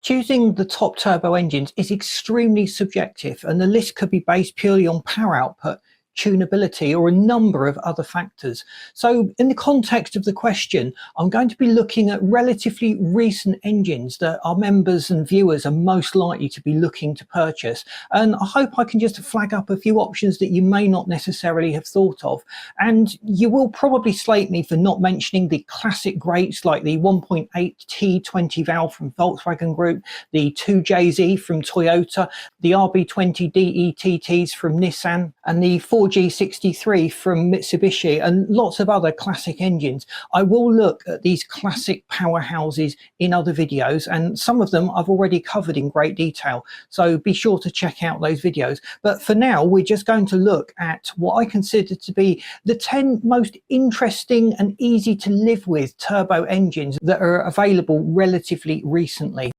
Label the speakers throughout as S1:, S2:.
S1: Choosing the top turbo engines is extremely subjective, and the list could be based purely on power output, tunability, or a number of other factors. So in the context of the question, I'm going to be looking at relatively recent engines that our members and viewers are most likely to be looking to purchase. And I hope I can just flag up a few options that you may not necessarily have thought of. And you will probably slate me for not mentioning the classic greats like the 1.8 T20 valve from Volkswagen Group, the 2JZ from Toyota, the RB20 DETTs from Nissan, and the 4G63 from Mitsubishi, and lots of other classic engines. I will look at these classic powerhouses in other videos, and some of them I've already covered in great detail, so be sure to check out those videos. But for now, we're just going to look at what I consider to be the 10 most interesting and easy to live with turbo engines that are available relatively recently.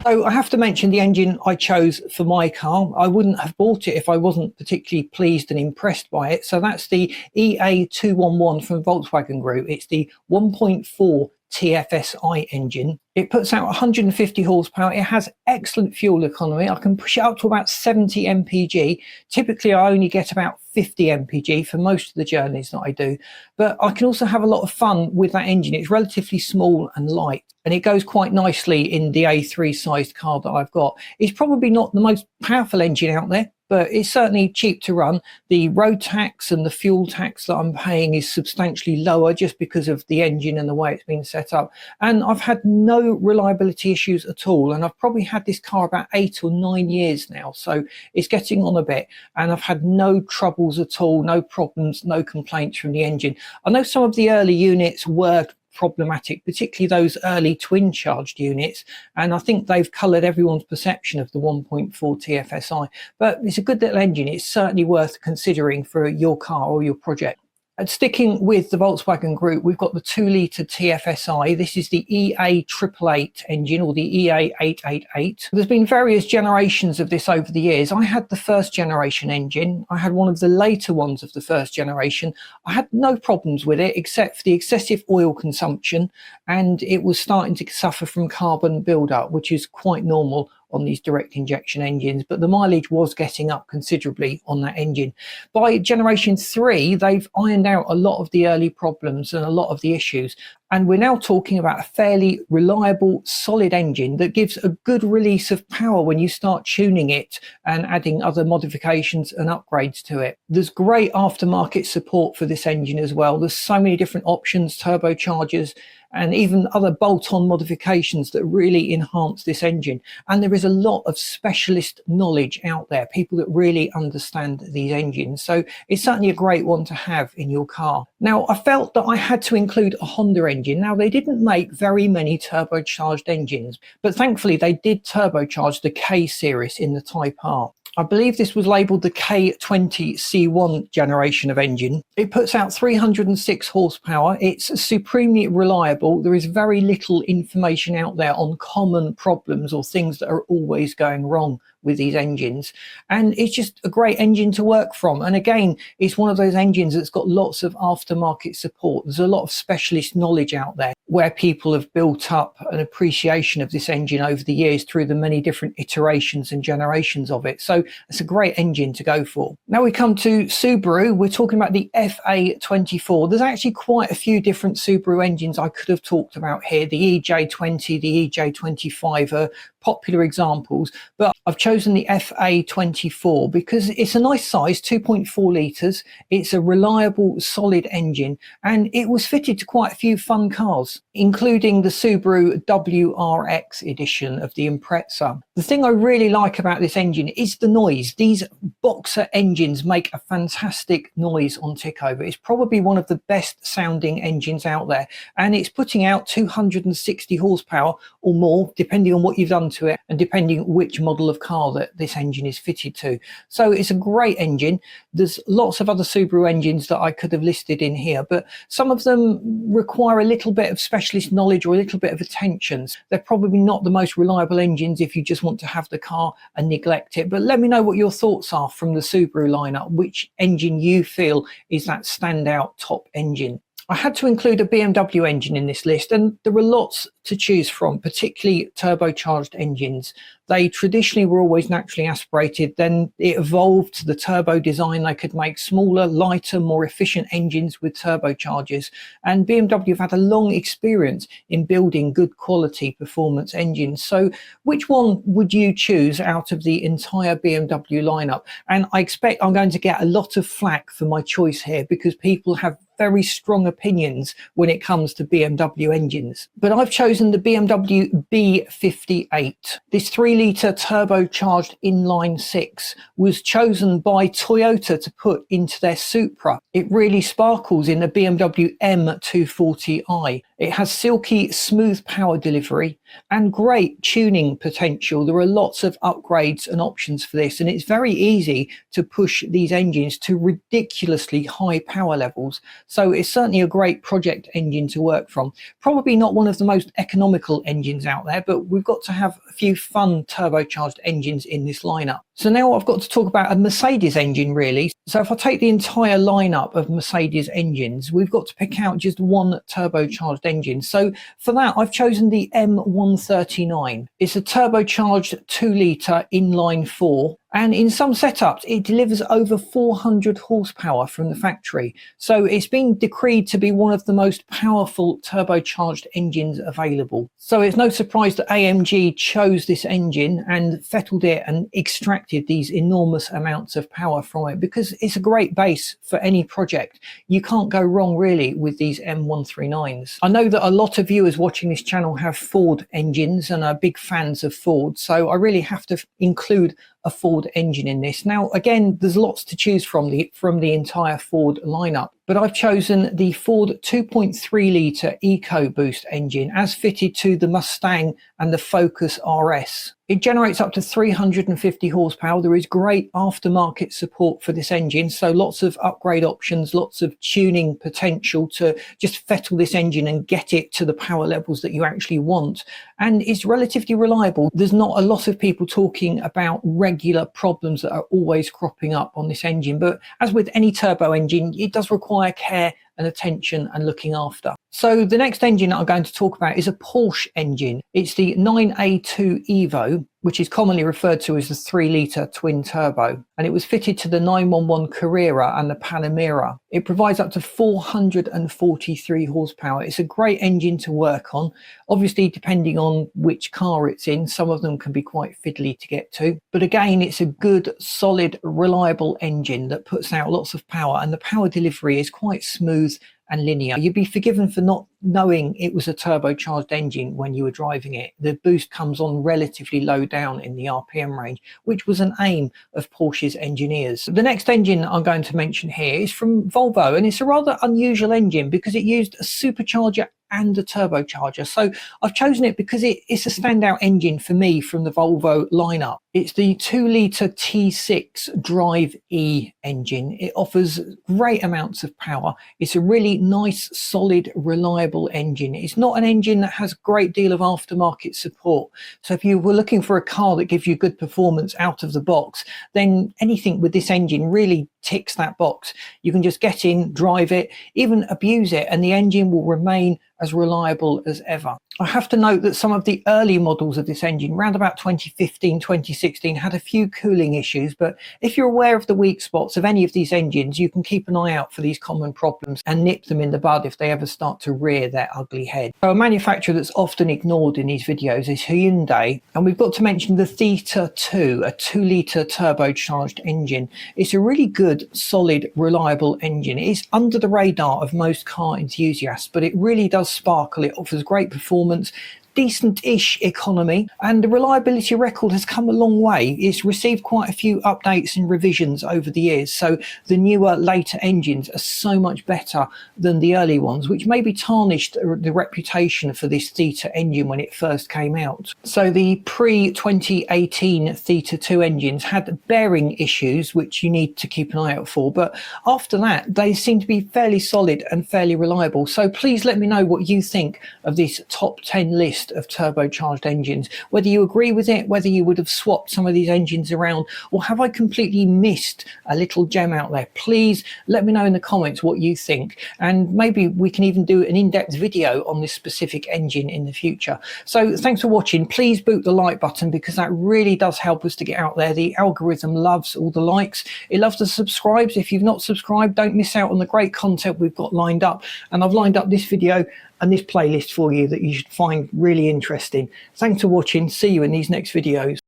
S1: So I have to mention the engine I chose for my car. I wouldn't have bought it if I wasn't particularly pleased and impressed by it. So that's the EA211 from Volkswagen Group. It's the 1.4 TFSI engine. It puts out 150 horsepower. It has excellent fuel economy. I can push it up to about 70 mpg. Typically, I only get about 50 mpg for most of the journeys that I do. But I can also have a lot of fun with that engine. It's relatively small and light, and it goes quite nicely in the A3 sized car that I've got. It's probably not the most powerful engine out there, but it's certainly cheap to run. The road tax and the fuel tax that I'm paying is substantially lower just because of the engine and the way it's been set up. And I've had no reliability issues at all. And I've probably had this car about 8 or 9 years now. So it's getting on a bit, and I've had no troubles at all, no problems, no complaints from the engine. I know some of the early units were problematic, particularly those early twin charged units, and I think they've coloured everyone's perception of the 1.4 TFSI. But it's a good little engine. It's certainly worth considering for your car or your project. And sticking with the Volkswagen Group, we've got the 2-litre TFSI. This is the EA888 engine, or the EA888. There's been various generations of this over the years. I had the first generation engine. I had one of the later ones of the first generation. I had no problems with it except for the excessive oil consumption, and it was starting to suffer from carbon buildup, which is quite normal on these direct injection engines, but the mileage was getting up considerably on that engine. By generation 3, they've ironed out a lot of the early problems and a lot of the issues, and we're now talking about a fairly reliable, solid engine that gives a good release of power when you start tuning it and adding other modifications and upgrades to it. There's great aftermarket support for this engine as well. There's so many different options, turbochargers, and even other bolt-on modifications that really enhance this engine. And there is a lot of specialist knowledge out there, people that really understand these engines. So it's certainly a great one to have in your car. Now, I felt that I had to include a Honda engine. Now, they didn't make very many turbocharged engines, but thankfully they did turbocharge the K series in the Type R. I believe this was labelled the K20C1 generation of engine. It puts out 306 horsepower. It's supremely reliable. There is very little information out there on common problems or things that are always going wrong with these engines, and it's just a great engine to work from. And again, it's one of those engines that's got lots of aftermarket support. There's a lot of specialist knowledge out there where people have built up an appreciation of this engine over the years through the many different iterations and generations of it. So it's a great engine to go for. Now we come to Subaru. We're talking about the FA24. There's actually quite a few different Subaru engines I could have talked about here. The EJ20, the EJ25 are popular examples, but I've chosen the FA24 because it's a nice size, 2.4 litres. It's a reliable, solid engine, and it was fitted to quite a few fun cars, including the Subaru WRX edition of the Impreza. The thing I really like about this engine is the noise. These boxer engines make a fantastic noise on tick over. It's probably one of the best sounding engines out there, and it's putting out 260 horsepower or more, depending on what you've done to it and depending which model of car that this engine is fitted to. So it's a great engine. There's lots of other Subaru engines that I could have listed in here, but some of them require a little bit of specialist knowledge or a little bit of attention. They're probably not the most reliable engines if you just want to have the car and neglect it. But let me know what your thoughts are from the Subaru lineup, which engine you feel is that standout top engine. I had to include a BMW engine in this list, and there were lots to choose from, particularly turbocharged engines. They traditionally were always naturally aspirated, then it evolved to the turbo design. They could make smaller, lighter, more efficient engines with turbochargers, and BMW have had a long experience in building good quality performance engines. So which one would you choose out of the entire BMW lineup? And I expect I'm going to get a lot of flack for my choice here, because people have very strong opinions when it comes to BMW engines. But I've chosen the BMW B58. This 3-litre turbocharged inline 6 was chosen by Toyota to put into their Supra. It really sparkles in the BMW M240i. It has silky smooth power delivery and great tuning potential. There are lots of upgrades and options for this, and it's very easy to push these engines to ridiculously high power levels. So it's certainly a great project engine to work from. Probably not one of the most economical engines out there, but we've got to have a few fun turbocharged engines in this lineup. So now I've got to talk about a Mercedes engine, really. So if I take the entire lineup of Mercedes engines, we've got to pick out just one turbocharged engine. So for that, I've chosen the M139. It's a turbocharged 2-litre inline 4. And in some setups, it delivers over 400 horsepower from the factory. So it's been decreed to be one of the most powerful turbocharged engines available. So it's no surprise that AMG chose this engine and fettled it and extracted these enormous amounts of power from it, because it's a great base for any project. You can't go wrong really with these M139s. I know that a lot of viewers watching this channel have Ford engines and are big fans of Ford, so I really have to include a Ford engine in this. Now, again, there's lots to choose from the entire Ford lineup, but I've chosen the Ford 2.3 litre EcoBoost engine as fitted to the Mustang and the Focus RS. It generates up to 350 horsepower. There is great aftermarket support for this engine, so lots of upgrade options, lots of tuning potential to just fettle this engine and get it to the power levels that you actually want. And it's relatively reliable. There's not a lot of people talking about regular problems that are always cropping up on this engine, but as with any turbo engine, it does require care and attention and looking after. So the next engine that I'm going to talk about is a Porsche engine. It's the 9A2 Evo, which is commonly referred to as the 3-litre twin turbo, and it was fitted to the 911 Carrera and the Panamera. It provides up to 443 horsepower. It's a great engine to work on. Obviously, depending on which car it's in, some of them can be quite fiddly to get to. But again, it's a good, solid, reliable engine that puts out lots of power, and the power delivery is quite smooth and linear. You'd be forgiven for not knowing it was a turbocharged engine when you were driving it. The boost comes on relatively low down in the RPM range, which was an aim of Porsche's engineers. The next engine I'm going to mention here is from Volvo, and it's a rather unusual engine because it used a supercharger and a turbocharger. So I've chosen it because it's a standout engine for me from the Volvo lineup. It's the 2-litre T6 Drive E engine. It offers great amounts of power. It's a really nice, solid, reliable engine. It's not an engine that has a great deal of aftermarket support. So if you were looking for a car that gives you good performance out of the box, then anything with this engine really ticks that box. You can just get in, drive it, even abuse it, and the engine will remain as reliable as ever. I have to note that some of the early models of this engine, around about 2015, 2016, had a few cooling issues, but if you're aware of the weak spots of any of these engines, you can keep an eye out for these common problems and nip them in the bud if they ever start to rear their ugly head. So a manufacturer that's often ignored in these videos is Hyundai, and we've got to mention the Theta 2, a 2-litre turbocharged engine. It's a really good, solid, reliable engine. It is under the radar of most car enthusiasts, but it really does sparkle. It offers great performance, decent-ish economy, and the reliability record has come a long way. It's received quite a few updates and revisions over the years, so the newer, later engines are so much better than the early ones, which maybe tarnished the reputation for this Theta engine when it first came out. So the pre-2018 Theta 2 engines had bearing issues, which you need to keep an eye out for, but after that, they seem to be fairly solid and fairly reliable. So please let me know what you think of this top 10 list best of turbocharged engines. Whether you agree with it, whether you would have swapped some of these engines around, or have I completely missed a little gem out there? Please let me know in the comments what you think, and maybe we can even do an in-depth video on this specific engine in the future. So thanks for watching. Please boot the like button, because that really does help us to get out there. The algorithm loves all the likes. It loves the subscribes. If you've not subscribed, don't miss out on the great content we've got lined up. And I've lined up this video and this playlist for you that you should find really interesting. Thanks for watching. See you in these next videos.